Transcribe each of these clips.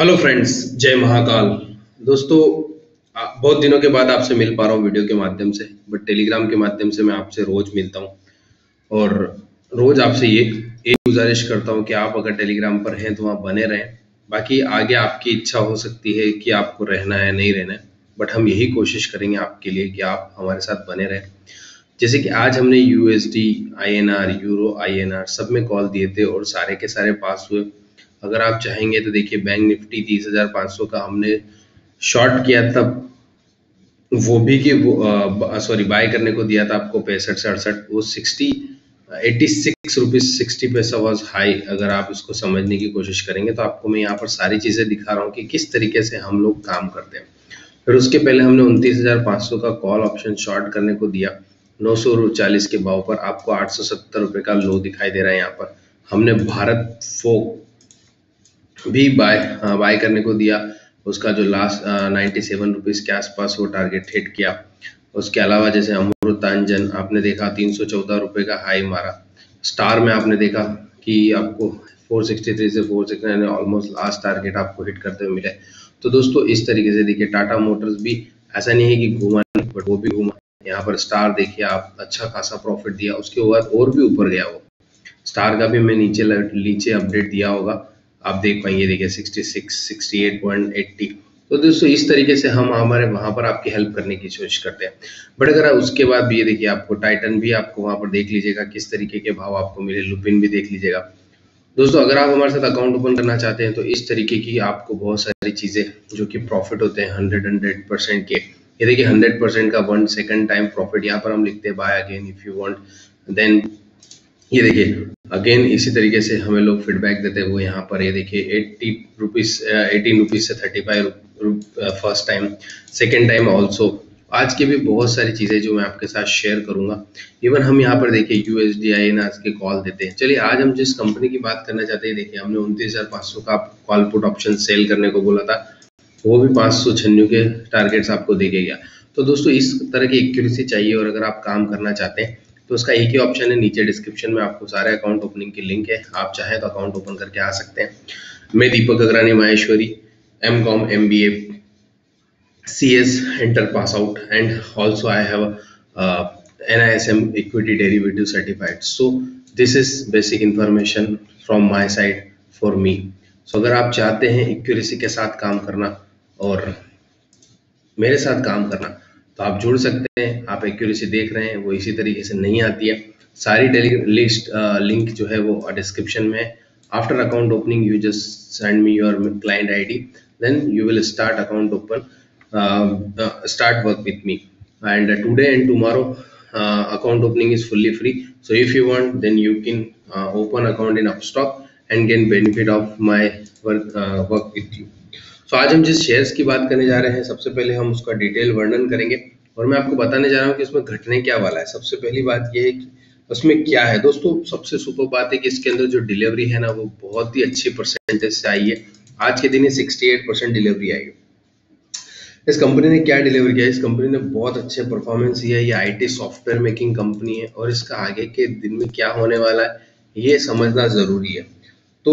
Hello friends, जय महाकाल। दोस्तों, बहुत दिनों के बाद आपसे मिल पा रहा हूँ वीडियो के माध्यम से, बट टेलीग्राम के माध्यम से मैं आपसे रोज मिलता हूँ। और रोज आपसे ये एक गुजारिश करता हूँ कि आप अगर टेलीग्राम पर हैं तो वहाँ बने रहें। बाकी आगे आपकी इच्छा हो सकती है कि आपको रहना है नहीं रहना है, बट हम यही कोशिश करेंगे आपके लिए कि आप हमारे साथ बने रहें। जैसे कि आज हमने यूएसडी, आईएनआर, यूरो, आईएनआर सब में कॉल दिए थे और सारे के सारे पास हुए। अगर आप चाहेंगे तो देखिए, बैंक निफ्टी 30,500 का हमने शॉर्ट किया, तब वो भी कि वो सॉरी बाय करने को दिया था आपको 65 से 68, वो 86 रुपीज 60 पैसा वॉज हाई। अगर आप इसको समझने की कोशिश करेंगे तो आपको मैं यहाँ पर सारी चीजें दिखा रहा हूँ कि किस तरीके से हम लोग काम करते हैं। फिर उसके पहले हमने 29,500 का कॉल ऑप्शन शॉर्ट करने को दिया 940 के भाव पर। आपको 870 रुपये का लो दिखाई दे रहा है यहाँ पर। हमने भारत फोक भी बाय करने को दिया, उसका जो लास्ट 97 रुपीज के आसपास वो टारगेट हिट किया। उसके अलावा जैसे अमृतांजन आपने देखा 314 रुपये का हाई मारा। स्टार में आपने देखा कि आपको 463 से 469 ऑलमोस्ट लास्ट टारगेट आपको हिट करते हुए मिले। तो दोस्तों, इस तरीके से देखिए, टाटा मोटर्स भी ऐसा नहीं है कि घूमा नहीं, बट वो भी घूमा। यहाँ पर स्टार देखिए आप, अच्छा खासा प्रॉफिट दिया, उसके बाद और भी ऊपर गया वो। स्टार का भी मैं नीचे अपडेट दिया होगा, आप देख पाएंगे। देखिए 66, 68.80। तो दोस्तों, इस तरीके से हम हमारे वहां पर आपकी हेल्प करने की कोशिश करते हैं। बट अगर उसके बाद भी ये देखिए, आपको टाइटन भी आपको वहां पर देख लीजिएगा किस तरीके के भाव आपको मिले, लुपिन भी देख लीजिएगा। दोस्तों, अगर आप हमारे साथ अकाउंट ओपन करना चाहते हैं तो इस तरीके की आपको बहुत सारी चीजें जो कि प्रॉफिट होते हैं 100% के। ये देखिए 100% का 1 सेकंड टाइम प्रॉफिट, यहाँ पर हम लिखते हैं buy again if you want. Then ये देखिए अगेन इसी तरीके से हमें लोग फीडबैक देते हैं। वो यहाँ पर ये देखिए 18 रुपीज से 35 first time, second time also. आज की भी बहुत सारी चीजें जो मैं आपके साथ शेयर करूंगा। इवन हम यहाँ पर देखिए यूएसडी, आईएनआर के कॉल देते हैं। चलिए, आज हम जिस कंपनी की बात करना चाहते हैं, देखिए हमने 29,500 का कॉल पुट ऑप्शन सेल करने को बोला था, वो भी 596 के टारगेट्स आपको देके गया। तो दोस्तों, इस तरह की एक्यूरेसी चाहिए और अगर आप काम करना चाहते हैं तो उसका एक ही ऑप्शन है, नीचे डिस्क्रिप्शन में आपको सारे अकाउंट ओपनिंग की लिंक है, आप चाहें तो अकाउंट ओपन करके आ सकते हैं। मैं Deepak Agrani Maheshwari, MCom, MBA, CS Inter pass out, and also I have NISM equity derivative certified. So this is basic information from my side for me. So अगर आप चाहते हैं एक्यूरेसी के साथ काम करना और मेरे साथ काम करना तो आप जुड़ सकते हैं। आप एक्यूरेसी देख रहे हैं वो इसी तरीके से नहीं आती है। सारी लिस्ट लिंक जो है वो डिस्क्रिप्शन में है। After account opening you just send me your client ID, then you will start account open, start work with me. And today and tomorrow account opening is fully free, so if you want then you can open account in Upstock and gain benefit of my work with you. So आज हम जिस shares की बात करने जा रहे हैं, सबसे पहले हम उसका डिटेल वर्णन करेंगे और मैं आपको बताने जा रहा हूँ कि इसमें घटने क्या वाला है। सबसे पहली बात यह है कि उसमें क्या है। दोस्तों, सबसे सुपर बात है कि इसके अंदर जो डिलीवरी है ना, वो बहुत ही अच्छी परसेंटेज से आई है। आज के दिन ही 68% डिलीवरी आई है। इस कंपनी ने क्या डिलीवर किया? इस कंपनी ने बहुत अच्छे परफॉर्मेंस दिया है। ये आईटी सॉफ्टवेयर मेकिंग कंपनी है और इसका आगे के दिन में क्या होने वाला है ये समझना जरूरी है। तो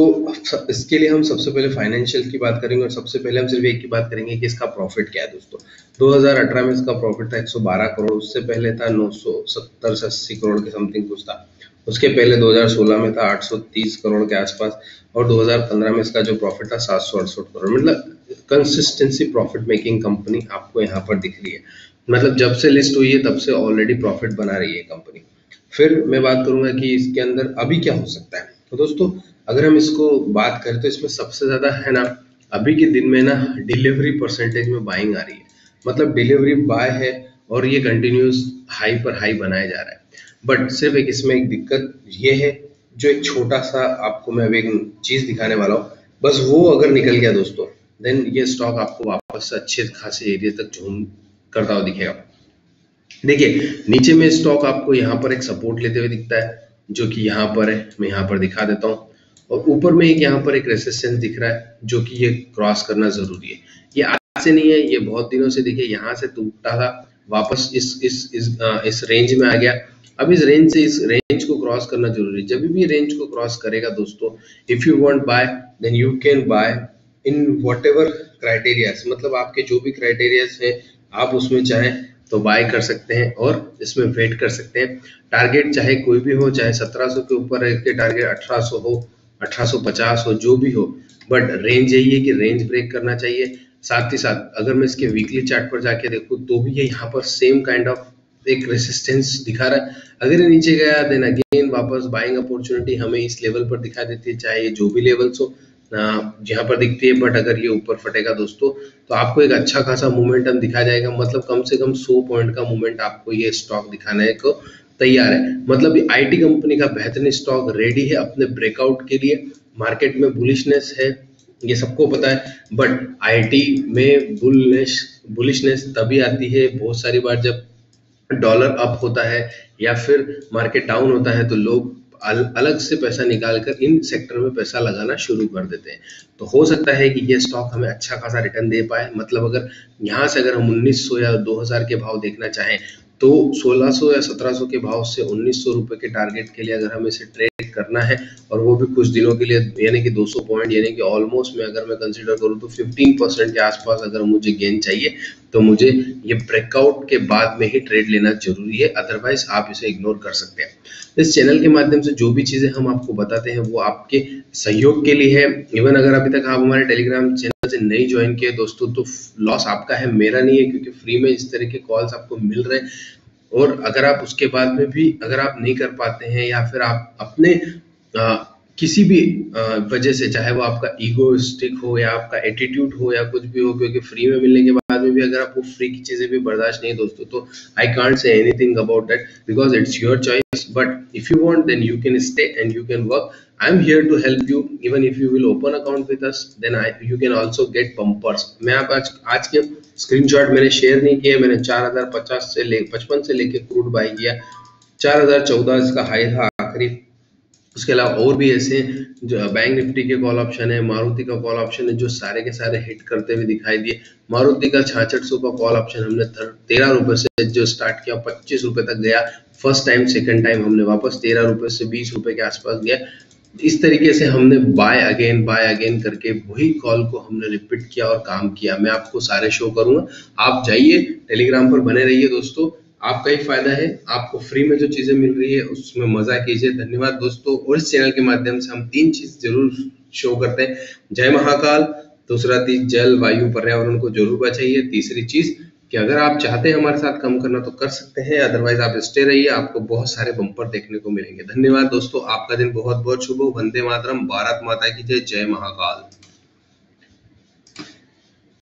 इसके लिए हम सबसे पहले फाइनेंशियल की बात करेंगे और सबसे पहले हम सिर्फ एक की बात करेंगे कि इसका प्रॉफिट क्या है। दोस्तों, 2018 में इसका प्रॉफिट था 112 करोड़, उससे पहले था 970 से 80 करोड़ के समथिंग कुछ था। उसके पहले 2016 में था 830 करोड़ के आसपास और 2015 में इसका जो प्रॉफिट था 768 करोड़। मतलब कंसिस्टेंसी प्रॉफिट मेकिंग कंपनी आपको यहाँ पर दिख रही है। मतलब जब से लिस्ट हुई है तब से ऑलरेडी प्रॉफिट बना रही है कंपनी। फिर मैं बात करूंगा कि इसके अंदर अभी क्या हो सकता है। तो दोस्तों, अगर हम इसको बात करें तो इसमें सबसे ज्यादा है ना, अभी के दिन में ना डिलीवरी परसेंटेज में बाइंग आ रही है। मतलब डिलीवरी बाय है और ये कंटिन्यूस हाई पर हाई बनाया जा रहा है। बट सिर्फ एक इसमें एक दिक्कत ये है, जो एक छोटा सा आपको मैं एक चीज दिखाने वाला हूँ, बस वो अगर निकल गया दोस्तों, देन ये स्टॉक आपको वापस से अच्छे खासे एरिया तक झूम करता हुआ दिखेगा। देखिए नीचे में स्टॉक आपको यहाँ पर एक सपोर्ट लेते हुए दिखता है, जो कि यहाँ पर है। मैं यहाँ पर दिखा देता हूँ। और ऊपर में एक यहाँ पर एक रेसिस्टेंस दिख रहा है, जो कि ये क्रॉस करना जरूरी है। ये आज से नहीं है, ये बहुत दिनों से देखिए यहाँ से टूटा था, वापस इस रेंज में आ गया। अब इस रेंज को क्रॉस करना जरूरी है। जब भी रेंज को क्रॉस करेगा दोस्तों, if you want buy then you can buy in whatever criterias, मतलब आपके जो भी क्राइटेरियाज हैं आप उसमें चाहें तो बाय कर सकते हैं और इसमें वेट कर सकते हैं। टारगेट चाहे कोई भी हो, चाहे 1700 के ऊपर के टारगेट 1800 हो, 1850 हो, जो भी हो, बट रेंज यही है कि रेंज ब्रेक करना चाहिए। साथ ही साथ अगर मैं इसके वीकली चार्ट पर जाके देखूं तो भी ये यहाँ पर सेम काइंड ऑफ एक रेसिस्टेंस दिखा रहा है। अगर ये नीचे गया देन अगेन वापस बाइंग अपॉर्चुनिटी हमें इस लेवल पर दिखा देती है, चाहे ये जो भी लेवल्स हो यहाँ पर दिखती है। बट अगर ये ऊपर फटेगा दोस्तों तो आपको एक अच्छा खासा मोमेंटम दिखा जाएगा, मतलब कम से कम 100 पॉइंट का मूवमेंट आपको ये स्टॉक दिखाने को तैयार है। मतलब आईटी कंपनी का बेहतरीन स्टॉक रेडी है अपने ब्रेकआउट के लिए। मार्केट में बुलिशनेस है, ये सबको पता है, बट आईटी में बुलिशनेस तभी आती है बहुत सारी बार जब डॉलर अप होता है या फिर मार्केट डाउन होता है, तो लोग अलग से पैसा निकाल कर इन सेक्टर में पैसा लगाना शुरू कर देते हैं। तो हो सकता है कि ये स्टॉक हमें अच्छा खासा रिटर्न दे पाए। मतलब अगर यहाँ से अगर हम 1900 या 2000 के भाव देखना चाहें तो 1600 या 1700 के भाव से 1900 रुपए के टारगेट के लिए अगर हमें इसे ट्रेड करना है, और वो भी कुछ दिनों के लिए, यानी कि 200 पॉइंट, यानी कि ऑलमोस्ट में अगर मैं कंसीडर करूँ तो 15% के आसपास अगर मुझे गेन चाहिए तो मुझे ये ब्रेकआउट के बाद में ही ट्रेड लेना जरूरी है, अदरवाइज आप इसे इग्नोर कर सकते हैं। इस चैनल के माध्यम से जो भी चीजें हम आपको बताते हैं वो आपके सहयोग के लिए है। इवन अगर अभी तक आप हमारे टेलीग्राम चैनल से नहीं ज्वाइन किए दोस्तों तो लॉस आपका है, मेरा नहीं है, क्योंकि फ्री में इस तरह के कॉल्स आपको मिल रहे हैं। और अगर आप उसके बाद में भी अगर आप नहीं कर पाते हैं या फिर आप अपने किसी भी वजह से, चाहे वो आपका ईगोइस्टिक हो या आपका एटीट्यूड हो या कुछ भी हो, क्योंकि फ्री में मिलने के बाद में भी अगर आपको फ्री की चीजें भी बर्दाश्त नहीं दोस्तों तो I can't say anything about that because it's your choice. But if you want then you can stay and you can work. I am here to help you. Even if you will open account with us then you can also get bumpers. मैं आप आज के screenshot मैंने share नहीं किए, मैंने 4050 से 55 से लेके क्रूड बाई किया, 4014 इसका हाई था आखिरी। उसके अलावा और भी ऐसे जो बैंक निफ्टी के कॉल ऑप्शन है, मारुति का कॉल ऑप्शन है, जो सारे के सारे हिट करते हुए दिखाई दिए। मारुति का 6600 का कॉल ऑप्शन हमने 13 रुपए से जो स्टार्ट किया 25 रुपए तक गया फर्स्ट टाइम। सेकंड टाइम हमने वापस 13 रुपए से 20 रुपए के आसपास गया। इस तरीके से हमने बाय अगेन करके वही कॉल को हमने रिपीट किया और काम किया। मैं आपको सारे शो करूंगा, आप जाइए टेलीग्राम पर बने रहिए दोस्तों, आपका ही फायदा है। आपको फ्री में जो चीजें मिल रही है उसमें मजा कीजिए। धन्यवाद दोस्तों। और इस चैनल के माध्यम से हम 3 चीज जरूर शो करते हैं, जय महाकाल, दूसरा चीज जल वायु पर्यावरण को जरूर बचाइए, तीसरी चीज कि अगर आप चाहते हैं हमारे साथ काम करना तो कर सकते हैं, अदरवाइज आप स्टे रहिए, आपको बहुत सारे बम्पर देखने को मिलेंगे। धन्यवाद दोस्तों, आपका दिन बहुत बहुत शुभ हो। वंदे मातरम, भारत माता की जय, जय महाकाल।